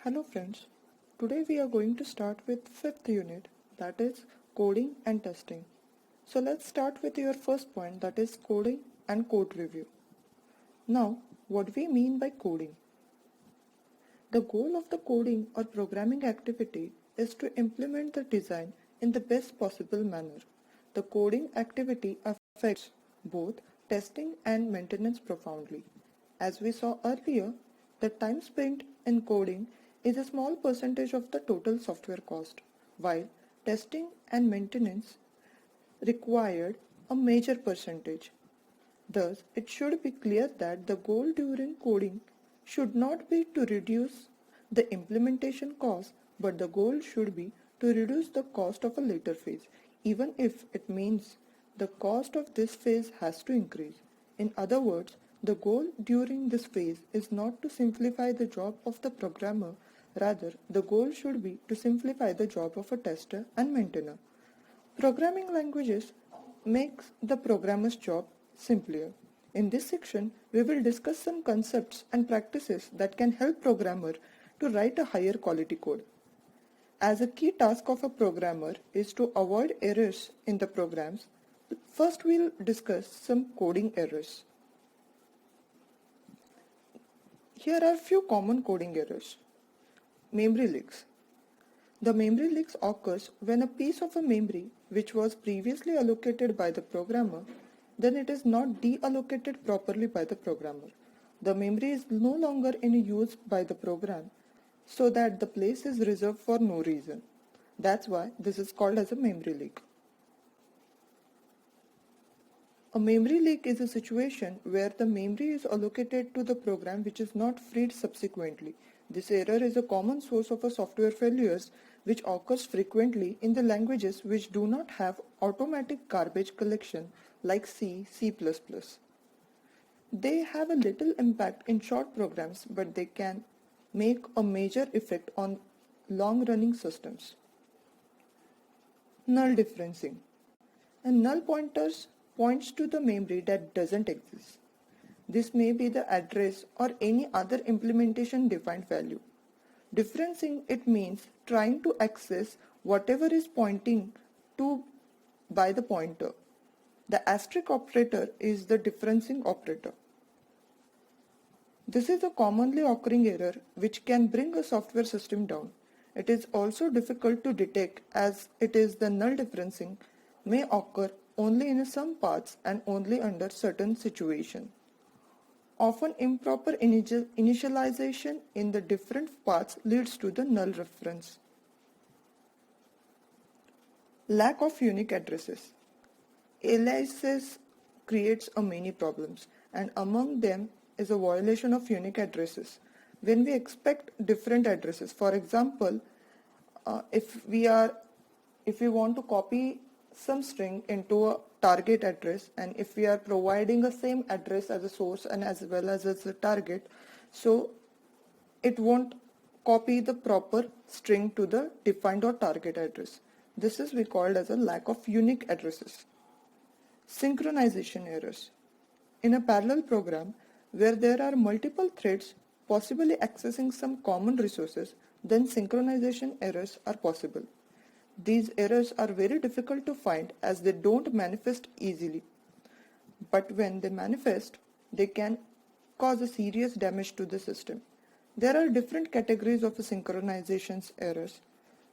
Hello friends, today we are going to start with fifth unit, that is coding and testing. So let's start with your first point, that is coding and code review. Now, what we mean by coding? The goal of the coding or programming activity is to implement the design in the best possible manner. The coding activity affects both testing and maintenance profoundly. As we saw earlier, the time spent in coding is a small percentage of the total software cost, while testing and maintenance required a major percentage. Thus, it should be clear that the goal during coding should not be to reduce the implementation cost, but the goal should be to reduce the cost of a later phase, even if it means the cost of this phase has to increase. In other words, the goal during this phase is not to simplify the job of the programmer, rather the goal should be to simplify the job of a tester and maintainer. Programming languages makes the programmer's job simpler. In this section, we will discuss some concepts and practices that can help programmer to write a higher quality code. As a key task of a programmer is to avoid errors in the programs, first we'll discuss some coding errors. Here are few common coding errors. Memory leaks. The memory leaks occurs when a piece of a memory which was previously allocated by the programmer, then it is not deallocated properly by the programmer. The memory is no longer in use by the program, so that the place is reserved for no reason. That's why this is called as a memory leak. A memory leak is a situation where the memory is allocated to the program which is not freed subsequently. This error is a common source of a software failures which occurs frequently in the languages which do not have automatic garbage collection like C, C++. They have a little impact in short programs, but they can make a major effect on long-running systems. Null differencing. A null pointers points to the memory that doesn't exist. This may be the address or any other implementation defined value. Differencing it means trying to access whatever is pointing to by the pointer. The asterisk operator is the differencing operator. This is a commonly occurring error which can bring a software system down. It is also difficult to detect as it is the null differencing may occur only in some paths and only under certain situations. Often improper initialization in the different paths leads to the null reference. Lack of unique addresses. Aliases creates many problems, and among them is a violation of unique addresses. When we expect different addresses, for example, if we want to copy some string into a target address, and if we are providing the same address as a source and as well as a target, so it won't copy the proper string to the defined or target address. This is we called as a lack of unique addresses. Synchronization errors. In a parallel program where there are multiple threads possibly accessing some common resources, then synchronization errors are possible. These errors are very difficult to find as they don't manifest easily. But when they manifest, they can cause a serious damage to the system. There are different categories of synchronization errors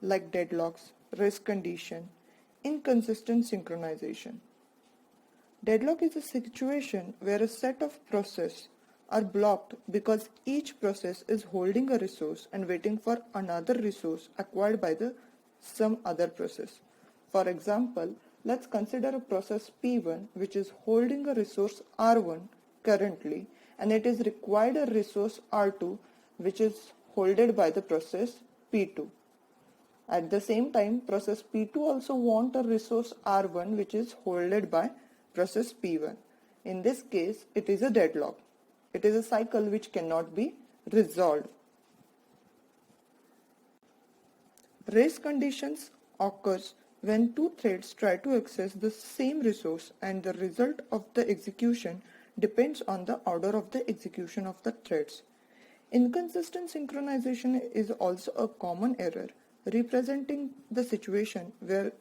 like deadlocks, race condition, inconsistent synchronization. Deadlock is a situation where a set of processes are blocked because each process is holding a resource and waiting for another resource acquired by some other process. For example, let's consider a process P1 which is holding a resource R1 currently, and it is required a resource R2 which is holded by the process P2. At the same time, process P2 also want a resource R1 which is holded by process P1. In this case, it is a deadlock. It is a cycle which cannot be resolved. Race conditions occurs when two threads try to access the same resource, and the result of the execution depends on the order of the execution of the threads. Inconsistent synchronization is also a common error, representing the situation where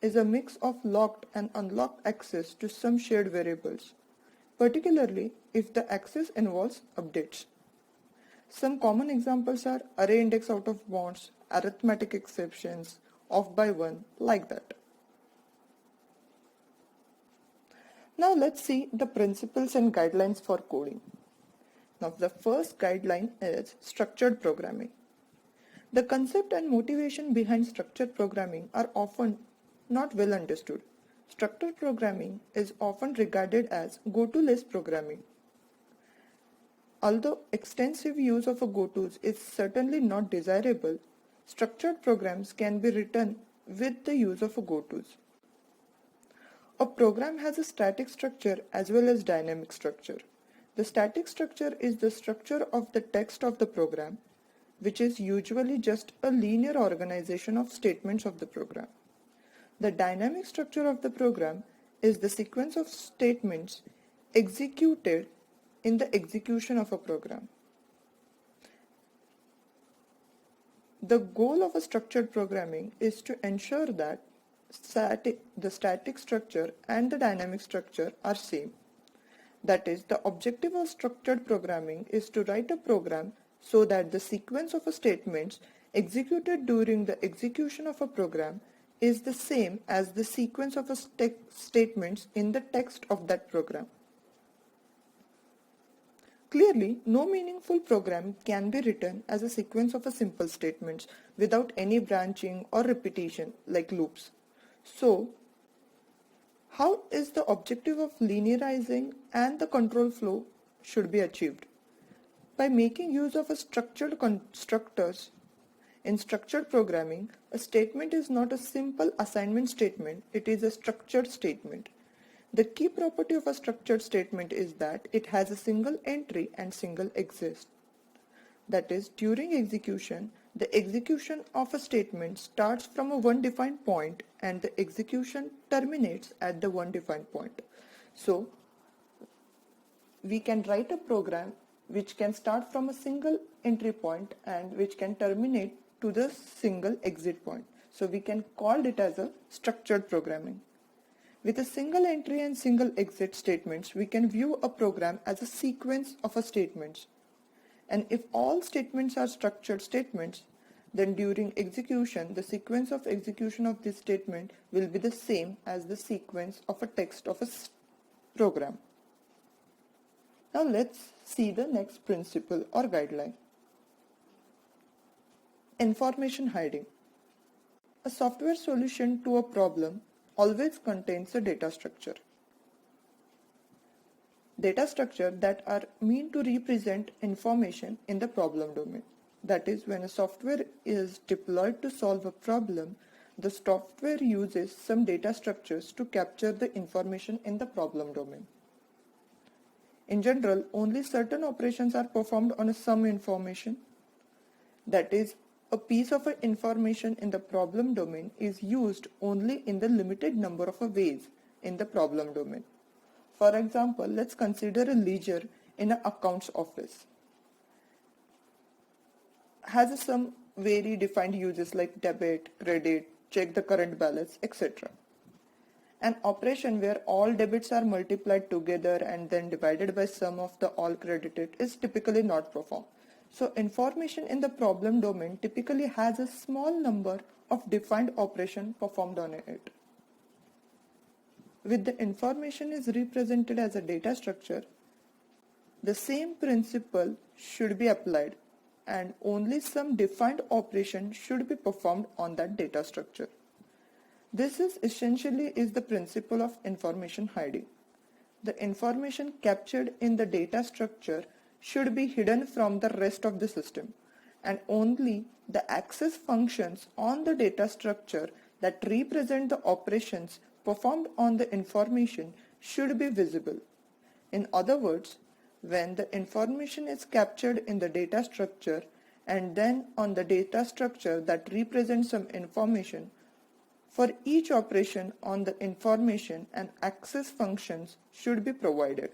is a mix of locked and unlocked access to some shared variables, particularly if the access involves updates. Some common examples are array index out of bounds, arithmetic exceptions, off by one, like that. Now let's see the principles and guidelines for coding. Now the first guideline is structured programming. The concept and motivation behind structured programming are often not well understood. Structured programming is often regarded as go-to-list programming. Although extensive use of a go-tos is certainly not desirable, structured programs can be written with the use of a go-tos. A program has a static structure as well as dynamic structure. The static structure is the structure of the text of the program, which is usually just a linear organization of statements of the program. The dynamic structure of the program is the sequence of statements executed in the execution of a program. The goal of a structured programming is to ensure that the static structure and the dynamic structure are same. That is, the objective of structured programming is to write a program so that the sequence of statements executed during the execution of a program is the same as the sequence of statements in the text of that program. Clearly, no meaningful program can be written as a sequence of simple statements without any branching or repetition like loops. So, how is the objective of linearizing and the control flow should be achieved? By making use of a structured constructors. In structured programming, a statement is not a simple assignment statement, it is a structured statement. The key property of a structured statement is that it has a single entry and single exit. That is, during execution, the execution of a statement starts from a one defined point and the execution terminates at the one defined point. So, we can write a program which can start from a single entry point and which can terminate to the single exit point. So we can call it as a structured programming. With a single entry and single exit statements, we can view a program as a sequence of statements. And if all statements are structured statements, then during execution, the sequence of execution of this statement will be the same as the sequence of a text of a program. Now let's see the next principle or guideline. Information hiding. A software solution to a problem always contains a data structure. Data structure that are meant to represent information in the problem domain. That is, when a software is deployed to solve a problem, the software uses some data structures to capture the information in the problem domain. In general, only certain operations are performed on some information. That is, a piece of information in the problem domain is used only in the limited number of ways in the problem domain. For example, let's consider a ledger in an accounts office. Has some very defined uses like debit, credit, check the current balance, etc. An operation where all debits are multiplied together and then divided by sum of the all credited is typically not performed. So information in the problem domain typically has a small number of defined operations performed on it. With the information is represented as a data structure, the same principle should be applied and only some defined operation should be performed on that data structure. This is essentially the principle of information hiding. The information captured in the data structure should be hidden from the rest of the system, and only the access functions on the data structure that represent the operations performed on the information should be visible. In other words, when the information is captured in the data structure and then on the data structure that represents some information, for each operation on the information and access functions should be provided.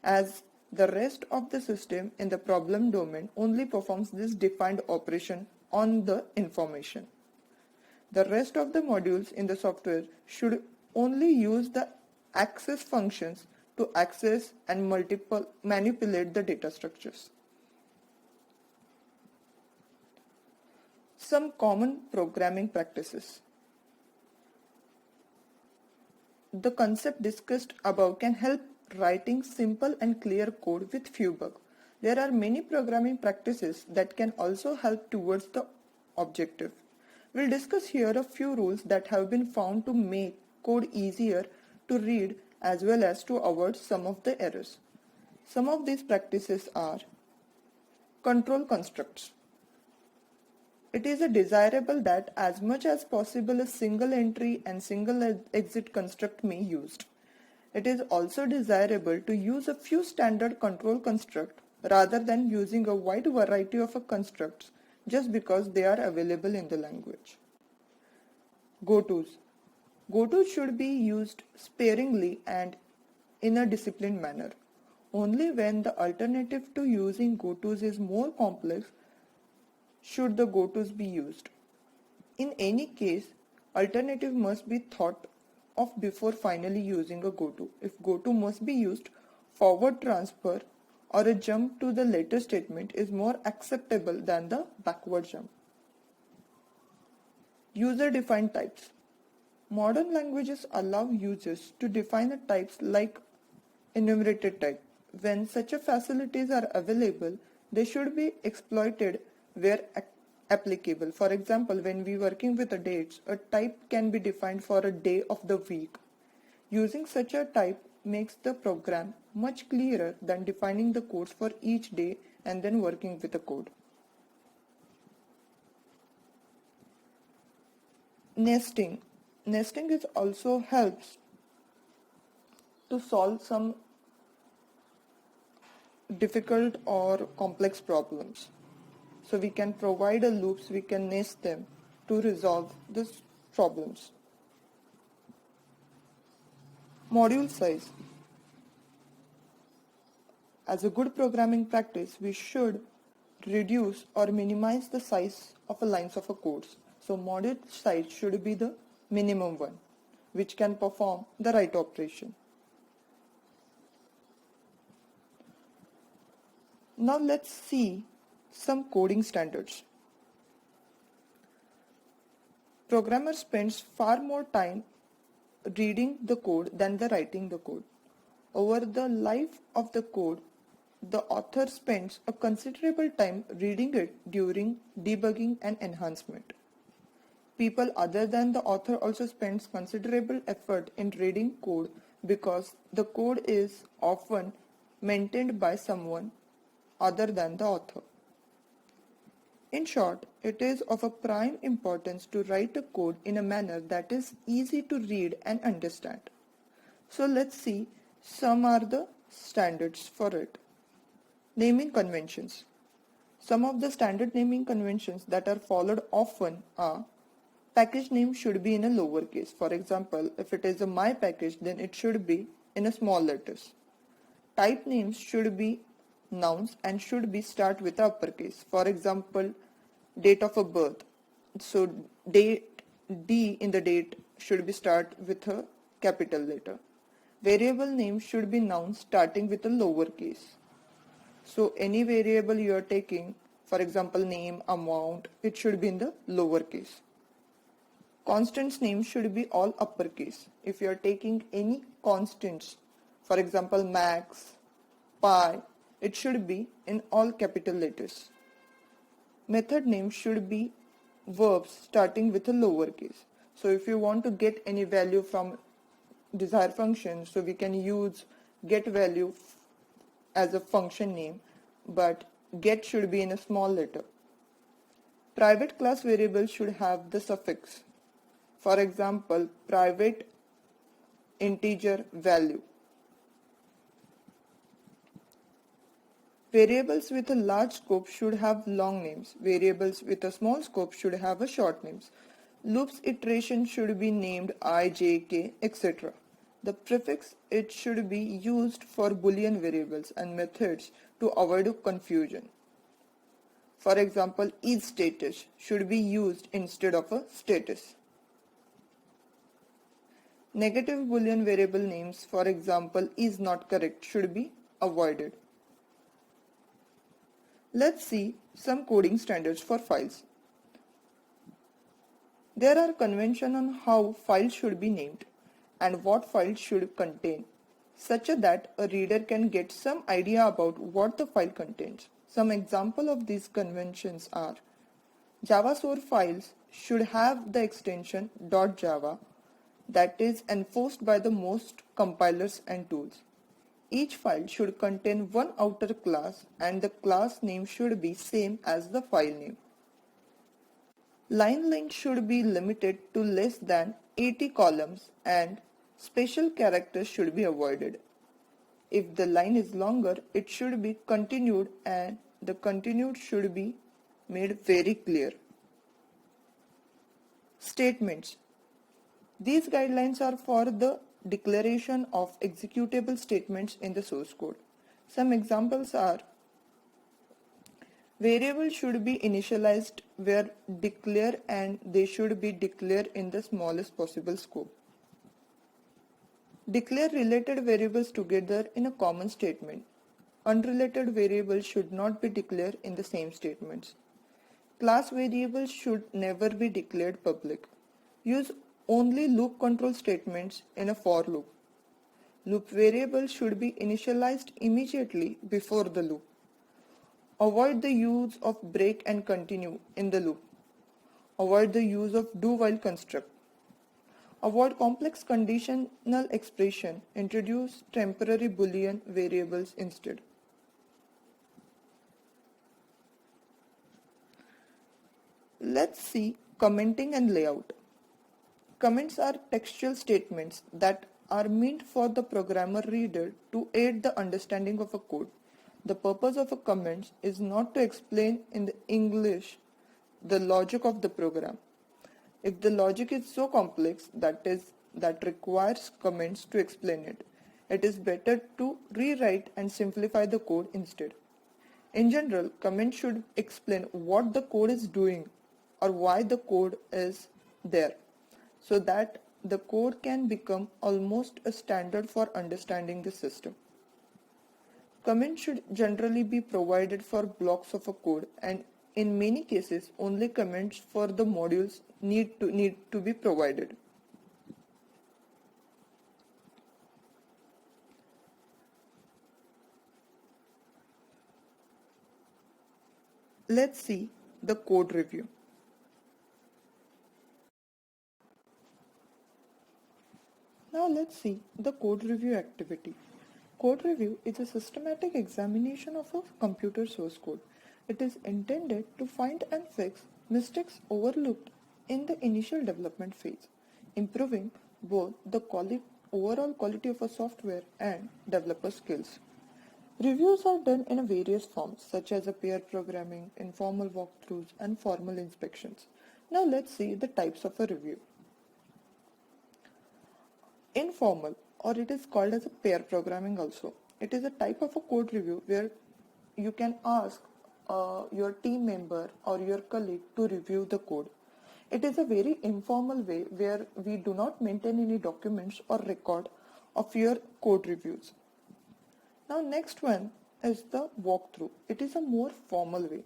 As The rest of the system in the problem domain only performs this defined operation on the information. The rest of the modules in the software should only use the access functions to access and manipulate the data structures. Some common programming practices. The concept discussed above can help writing simple and clear code with few bugs. There are many programming practices that can also help towards the objective. We'll discuss here a few rules that have been found to make code easier to read as well as to avoid some of the errors. Some of these practices are control constructs. It is desirable that as much as possible a single entry and single exit construct may be used. It is also desirable to use a few standard control constructs rather than using a wide variety of constructs just because they are available in the language. Go-tos. Go-tos should be used sparingly and in a disciplined manner. Only when the alternative to using go-tos is more complex should the go-tos be used. In any case, alternative must be thought of before finally using a go-to. If go-to must be used, forward transfer or a jump to the later statement is more acceptable than the backward jump. User-defined types. Modern languages allow users to define the types like enumerated type. When such facilities are available, they should be exploited where applicable. For example, when we are working with the dates, a type can be defined for a day of the week. Using such a type makes the program much clearer than defining the codes for each day and then working with the code. Nesting. Nesting is also helps to solve some difficult or complex problems. So we can provide a loops, we can nest them to resolve these problems. Module size. As a good programming practice, we should reduce or minimize the size of a lines of a codes. So module size should be the minimum one, which can perform the right operation. Now let's see some coding standards. Programmer spends far more time reading the code than the writing the code. Over the life of the code, the author spends a considerable time reading it during debugging and enhancement. People other than the author also spends considerable effort in reading code because the code is often maintained by someone other than the author. In short, it is of a prime importance to write a code in a manner that is easy to read and understand. So let's see some are the standards for it. Naming conventions. Some of the standard naming conventions that are followed often are package name should be in a lowercase. For example, if it is a my package, then it should be in a small letters. Type names should be nouns and should be start with uppercase. For example, date of a birth. So date, D in the date should be start with a capital letter. Variable name should be nouns starting with a lowercase. So any variable you are taking, for example name, amount, it should be in the lowercase. Constants name should be all uppercase. If you are taking any constants, for example max, pi, it should be in all capital letters. Method name should be verbs starting with a lowercase. So if you want to get any value from desired function, so we can use get value as a function name, but get should be in a small letter. Private class variables should have the suffix. For example, private integer value. Variables with a large scope should have long names. Variables with a small scope should have a short names. Loops iteration should be named I, J, K, etc. The prefix it should be used for Boolean variables and methods to avoid confusion. For example, is status should be used instead of a status. Negative Boolean variable names, for example, is not correct, should be avoided. Let's see some coding standards for files. There are conventions on how files should be named and what files should contain, such that a reader can get some idea about what the file contains. Some examples of these conventions are: Java source files should have the extension .java that is enforced by the most compilers and tools. Each file should contain one outer class and the class name should be same as the file name. Line length should be limited to less than 80 columns and special characters should be avoided. If the line is longer, it should be continued and the continued should be made very clear. Statements. These guidelines are for the declaration of executable statements in the source code. Some examples are: variables should be initialized where declare and they should be declared in the smallest possible scope. Declare related variables together in a common statement. Unrelated variables should not be declared in the same statements. Class variables should never be declared public. Use only loop control statements in a for loop. Loop variables should be initialized immediately before the loop. Avoid the use of break and continue in the loop. Avoid the use of do while construct. Avoid complex conditional expression. Introduce temporary Boolean variables instead. Let's see commenting and layout. Comments are textual statements that are meant for the programmer reader to aid the understanding of a code. The purpose of a comment is not to explain in the English the logic of the program. If the logic is so complex that requires comments to explain it, it is better to rewrite and simplify the code instead. In general, comments should explain what the code is doing or why the code is there, so that the code can become almost a standard for understanding the system. Comments should generally be provided for blocks of a code, and in many cases only comments for the modules need to be provided. Let's see the code review. Now let's see the code review activity. Code review is a systematic examination of a computer source code. It is intended to find and fix mistakes overlooked in the initial development phase, improving both the overall quality of a software and developer skills. Reviews are done in various forms, such as a pair programming, informal walkthroughs, and formal inspections. Now let's see the types of a review. Informal, or it is called as a pair programming also. It is a type of a code review where you can ask your team member or your colleague to review the code. It is a very informal way where we do not maintain any documents or record of your code reviews. Now next one is the walkthrough. It is a more formal way.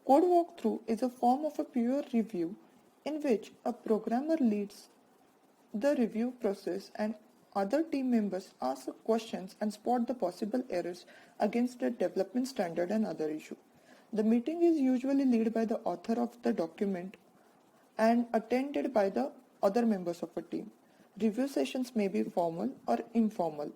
Code walkthrough is a form of a peer review in which a programmer leads the review process and other team members ask questions and spot the possible errors against the development standard and other issue. The meeting is usually led by the author of the document and attended by the other members of a team. Review sessions may be formal or informal.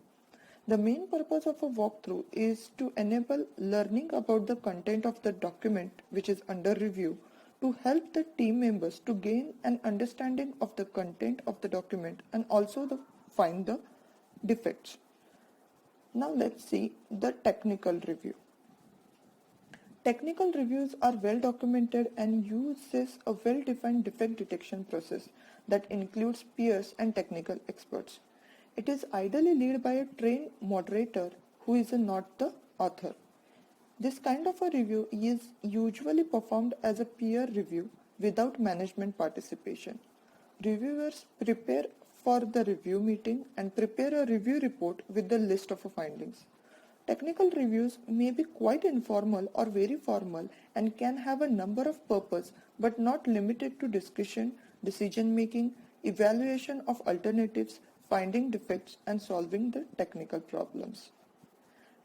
The main purpose of a walkthrough is to enable learning about the content of the document which is under review, to help the team members to gain an understanding of the content of the document and also find the defects. Now let's see the technical review. Technical reviews are well documented and uses a well-defined defect detection process that includes peers and technical experts. It is ideally led by a trained moderator who is not the author. This kind of a review is usually performed as a peer review without management participation. Reviewers prepare for the review meeting and prepare a review report with the list of findings. Technical reviews may be quite informal or very formal and can have a number of purposes but not limited to discussion, decision making, evaluation of alternatives, finding defects and solving the technical problems.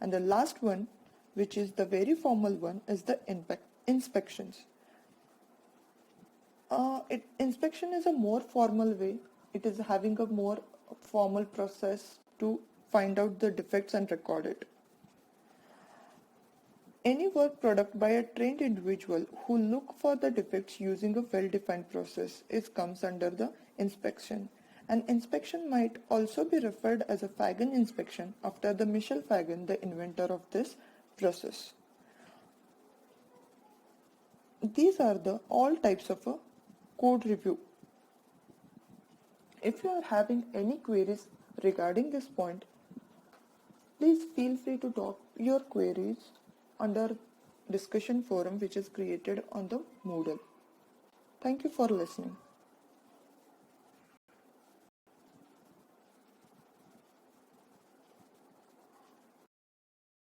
And the last one, which is the very formal one, is the inspections. Inspection is a more formal way. It is having a more formal process to find out the defects and record it. Any work product by a trained individual who look for the defects using a well-defined process comes under the inspection. An inspection might also be referred as a Fagan inspection after the Michel Fagan, the inventor of this process. These are the all types of a code review. If you are having any queries regarding this point, please feel free to drop your queries under discussion forum which is created on the Moodle. Thank you for listening.